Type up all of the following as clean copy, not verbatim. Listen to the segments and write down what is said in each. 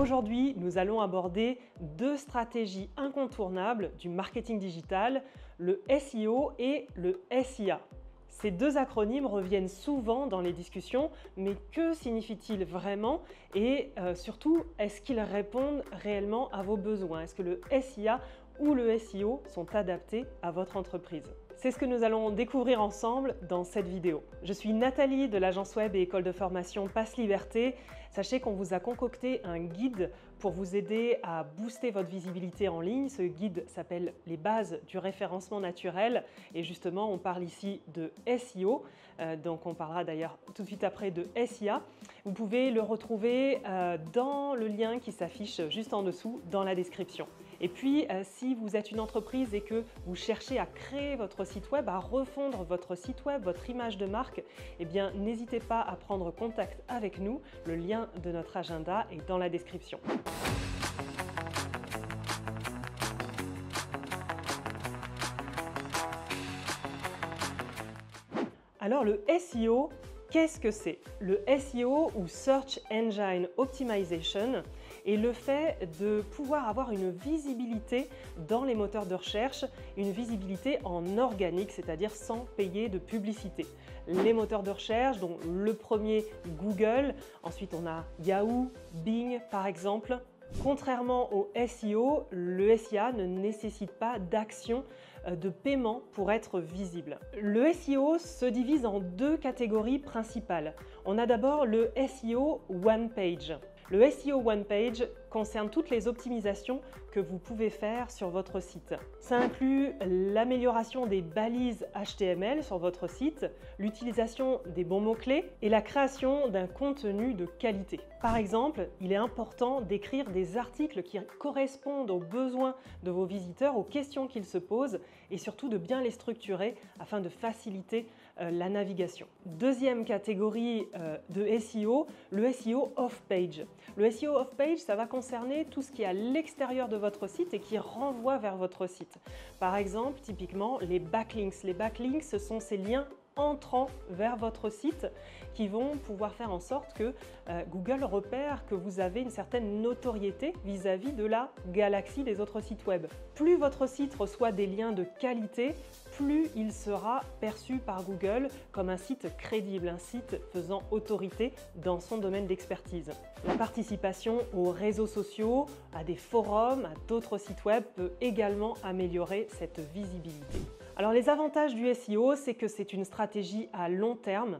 Aujourd'hui, nous allons aborder deux stratégies incontournables du marketing digital, le SEO et le SIA. Ces deux acronymes reviennent souvent dans les discussions, mais que signifient-ils vraiment et surtout, est-ce qu'ils répondent réellement à vos besoins? Est-ce que le SIA ou le SEO sont adaptés à votre entreprise? C'est ce que nous allons découvrir ensemble dans cette vidéo. Je suis Nathalie de l'agence web et école de formation Passe Liberté. Sachez qu'on vous a concocté un guide pour vous aider à booster votre visibilité en ligne. Ce guide s'appelle « Les bases du référencement naturel » et justement on parle ici de SEO, donc on parlera d'ailleurs tout de suite après de SIA. Vous pouvez le retrouver dans le lien qui s'affiche juste en dessous dans la description. Et puis, si vous êtes une entreprise et que vous cherchez à créer votre site web, à refondre votre site web, votre image de marque, eh bien, n'hésitez pas à prendre contact avec nous. Le lien de notre agenda est dans la description. Alors, le SEO, qu'est-ce que c'est? Le SEO ou Search Engine Optimization est le fait de pouvoir avoir une visibilité dans les moteurs de recherche, une visibilité en organique, c'est-à-dire sans payer de publicité. Les moteurs de recherche, dont le premier Google, ensuite on a Yahoo, Bing par exemple. Contrairement au SEO, le SIA ne nécessite pas d'action de paiement pour être visible. Le SEO se divise en deux catégories principales. On a d'abord le SEO One Page. Le SEO One Page concerne toutes les optimisations que vous pouvez faire sur votre site. Ça inclut l'amélioration des balises HTML sur votre site, l'utilisation des bons mots-clés et la création d'un contenu de qualité. Par exemple, il est important d'écrire des articles qui correspondent aux besoins de vos visiteurs, aux questions qu'ils se posent et surtout de bien les structurer afin de faciliter la navigation. Deuxième catégorie de SEO, le SEO Off-Page. Le SEO Off-Page, ça va concerner tout ce qui est à l'extérieur de votre site et qui renvoie vers votre site. Par exemple, typiquement, les backlinks. Les backlinks, ce sont ces liens entrant vers votre site qui vont pouvoir faire en sorte que Google repère que vous avez une certaine notoriété vis-à-vis de la galaxie des autres sites web. Plus votre site reçoit des liens de qualité, plus il sera perçu par Google comme un site crédible, un site faisant autorité dans son domaine d'expertise. La participation aux réseaux sociaux, à des forums, à d'autres sites web peut également améliorer cette visibilité. Alors les avantages du SEO, c'est que c'est une stratégie à long terme.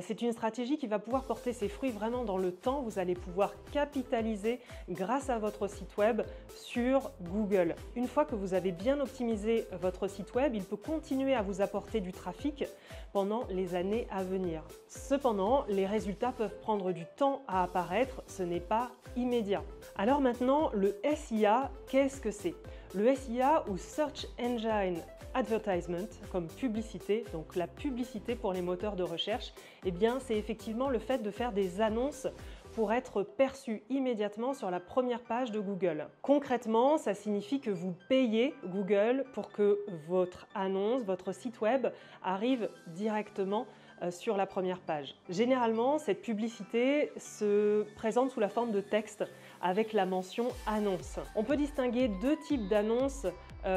C'est une stratégie qui va pouvoir porter ses fruits vraiment dans le temps. Vous allez pouvoir capitaliser grâce à votre site web sur Google. Une fois que vous avez bien optimisé votre site web, il peut continuer à vous apporter du trafic pendant les années à venir. Cependant, les résultats peuvent prendre du temps à apparaître, ce n'est pas immédiat. Alors maintenant, le SIA, qu'est-ce que c'est? Le SIA ou Search Engine Advertisement comme publicité, donc la publicité pour les moteurs de recherche, eh bien c'est effectivement le fait de faire des annonces pour être perçu immédiatement sur la première page de Google. Concrètement, ça signifie que vous payez Google pour que votre annonce, votre site web arrive directement sur la première page. Généralement, cette publicité se présente sous la forme de texte avec la mention « annonce ». On peut distinguer deux types d'annonces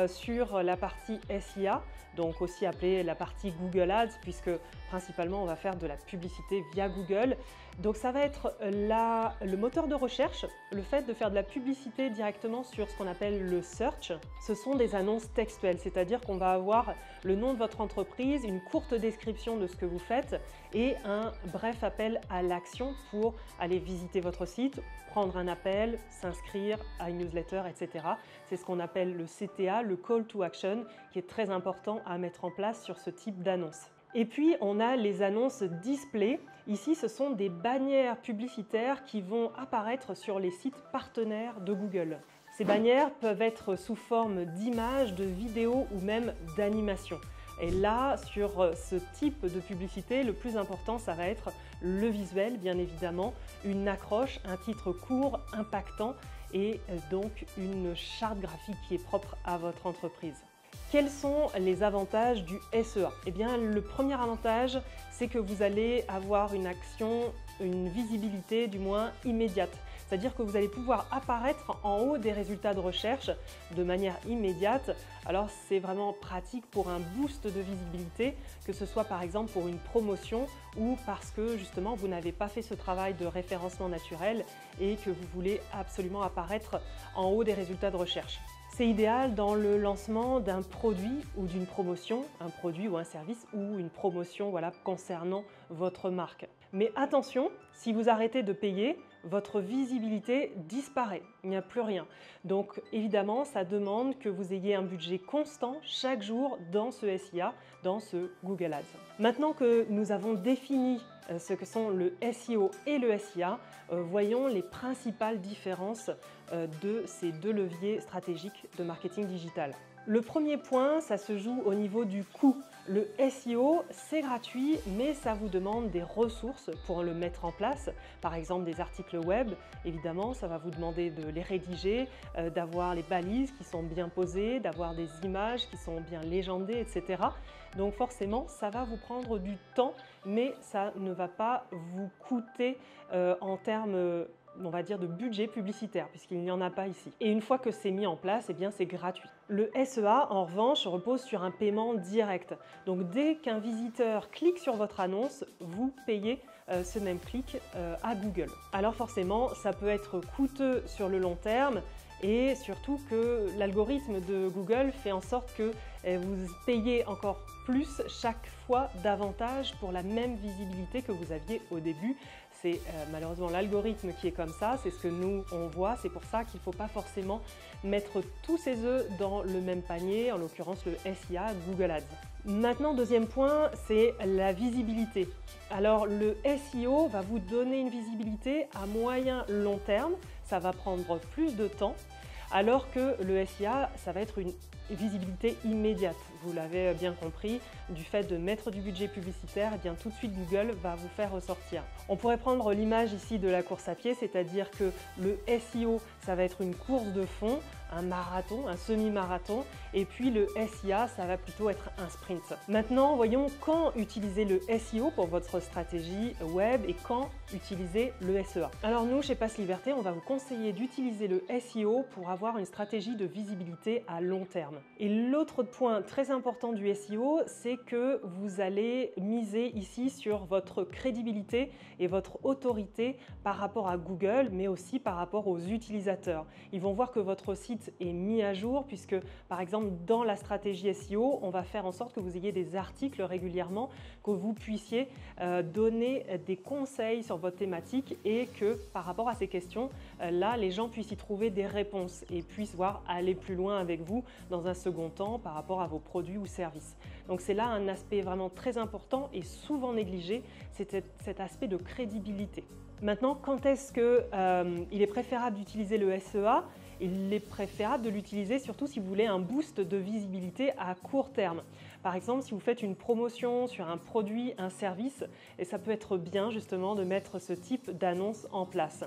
sur la partie SIA, donc aussi appelée la partie Google Ads, puisque principalement on va faire de la publicité via Google. Donc ça va être le moteur de recherche, le fait de faire de la publicité directement sur ce qu'on appelle le search. Ce sont des annonces textuelles, c'est-à-dire qu'on va avoir le nom de votre entreprise, une courte description de ce que vous faites et un bref appel à l'action pour aller visiter votre site, prendre un appel, s'inscrire à une newsletter, etc. C'est ce qu'on appelle le CTA, le Call to Action, qui est très important à mettre en place sur ce type d'annonce. Et puis, on a les annonces display. Ici, ce sont des bannières publicitaires qui vont apparaître sur les sites partenaires de Google. Ces bannières peuvent être sous forme d'images, de vidéos ou même d'animations. Et là, sur ce type de publicité, le plus important, ça va être le visuel, bien évidemment, une accroche, un titre court, impactant et donc une charte graphique qui est propre à votre entreprise. Quels sont les avantages du SEA? Eh bien, le premier avantage, c'est que vous allez avoir une action, une visibilité du moins immédiate. C'est-à-dire que vous allez pouvoir apparaître en haut des résultats de recherche de manière immédiate. Alors c'est vraiment pratique pour un boost de visibilité, que ce soit par exemple pour une promotion ou parce que justement vous n'avez pas fait ce travail de référencement naturel et que vous voulez absolument apparaître en haut des résultats de recherche. C'est idéal dans le lancement d'un produit ou d'une promotion, un produit ou un service ou une promotion concernant votre marque. Mais attention, si vous arrêtez de payer, votre visibilité disparaît, il n'y a plus rien. Donc évidemment, ça demande que vous ayez un budget constant chaque jour dans ce SIA, dans ce Google Ads. Maintenant que nous avons défini ce que sont le SEO et le SIA, voyons les principales différences de ces deux leviers stratégiques de marketing digital. Le premier point, ça se joue au niveau du coût. Le SEO, c'est gratuit, mais ça vous demande des ressources pour le mettre en place. Par exemple, des articles web, évidemment, ça va vous demander de les rédiger, d'avoir les balises qui sont bien posées, d'avoir des images qui sont bien légendées, etc. Donc forcément, ça va vous prendre du temps, mais ça ne va pas vous coûter en termes on va dire de budget publicitaire, puisqu'il n'y en a pas ici. Et une fois que c'est mis en place, eh bien c'est gratuit. Le SEA, en revanche, repose sur un paiement direct. Donc dès qu'un visiteur clique sur votre annonce, vous payez ce même clic à Google. Alors forcément, ça peut être coûteux sur le long terme, et surtout que l'algorithme de Google fait en sorte que vous payez encore plus chaque fois davantage pour la même visibilité que vous aviez au début. C'est malheureusement l'algorithme qui est comme ça, c'est ce que nous on voit, c'est pour ça qu'il ne faut pas forcément mettre tous ses œufs dans le même panier, en l'occurrence le SIA Google Ads. Maintenant, deuxième point, c'est la visibilité. Alors le SEO va vous donner une visibilité à moyen long terme, ça va prendre plus de temps, alors que le SIA, ça va être une visibilité immédiate. Vous l'avez bien compris, du fait de mettre du budget publicitaire, eh bien tout de suite Google va vous faire ressortir. On pourrait prendre l'image ici de la course à pied, c'est-à-dire que le SEO, ça va être une course de fond, un marathon, un semi-marathon, et puis le SIA, ça va plutôt être un sprint. Maintenant, voyons quand utiliser le SEO pour votre stratégie web et quand utiliser le SEA. Alors nous, chez Passe Liberté, on va vous conseiller d'utiliser le SEO pour avoir une stratégie de visibilité à long terme. Et l'autre point très important du SEO, c'est que vous allez miser ici sur votre crédibilité et votre autorité par rapport à Google, mais aussi par rapport aux utilisateurs. Ils vont voir que votre site est mis à jour puisque, par exemple, dans la stratégie SEO, on va faire en sorte que vous ayez des articles régulièrement, que vous puissiez donner des conseils sur votre thématique et que, par rapport à ces questions, là, les gens puissent y trouver des réponses et puissent voir aller plus loin avec vous dans un second temps par rapport à vos produits ou services. Donc c'est là un aspect vraiment très important et souvent négligé, c'est cet aspect de crédibilité. Maintenant, quand est-ce qu'il est préférable d'utiliser le SEA? Il est préférable de l'utiliser surtout si vous voulez un boost de visibilité à court terme. Par exemple, si vous faites une promotion sur un produit, un service, et ça peut être bien justement de mettre ce type d'annonce en place.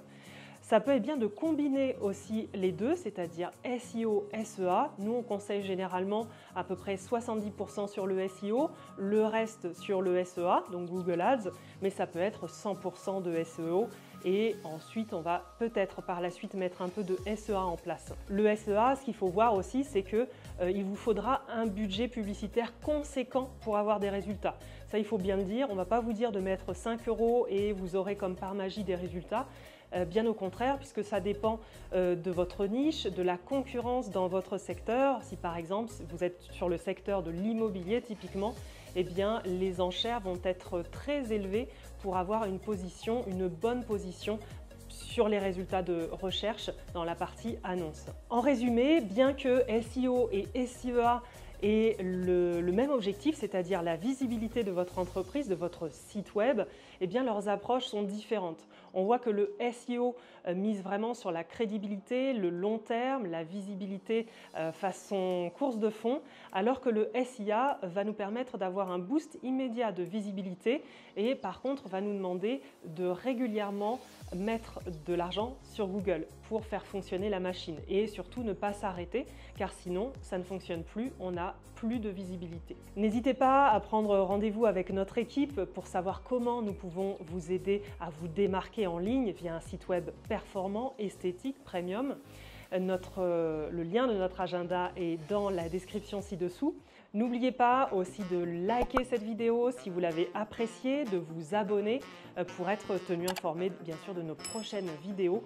Ça peut être bien de combiner aussi les deux, c'est-à-dire SEO, SEA. Nous, on conseille généralement à peu près 70% sur le SEO, le reste sur le SEA, donc Google Ads, mais ça peut être 100% de SEO. Et ensuite, on va peut-être par la suite mettre un peu de SEA en place. Le SEA, ce qu'il faut voir aussi, c'est qu'il vous faudra un budget publicitaire conséquent pour avoir des résultats. Ça, il faut bien le dire. On ne va pas vous dire de mettre 5 € et vous aurez comme par magie des résultats. Bien au contraire, puisque ça dépend de votre niche, de la concurrence dans votre secteur. Si par exemple, vous êtes sur le secteur de l'immobilier typiquement, eh bien, les enchères vont être très élevées pour avoir une bonne position sur les résultats de recherche dans la partie annonce. En résumé, bien que SEO et SEA aient le même objectif, c'est-à-dire la visibilité de votre entreprise, de votre site web, eh bien leurs approches sont différentes. On voit que le SEO mise vraiment sur la crédibilité, le long terme, la visibilité façon course de fond, alors que le SIA va nous permettre d'avoir un boost immédiat de visibilité et par contre va nous demander de régulièrement mettre de l'argent sur Google pour faire fonctionner la machine et surtout ne pas s'arrêter car sinon ça ne fonctionne plus, on n'a plus de visibilité. N'hésitez pas à prendre rendez-vous avec notre équipe pour savoir comment nous pouvons vous aider à vous démarquer passer en ligne via un site web performant, esthétique, premium. Le lien de notre agenda est dans la description ci-dessous. N'oubliez pas aussi de liker cette vidéo si vous l'avez appréciée, de vous abonner pour être tenu informé bien sûr de nos prochaines vidéos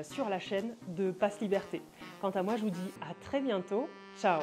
sur la chaîne de Passe Liberté. Quant à moi, je vous dis à très bientôt. Ciao!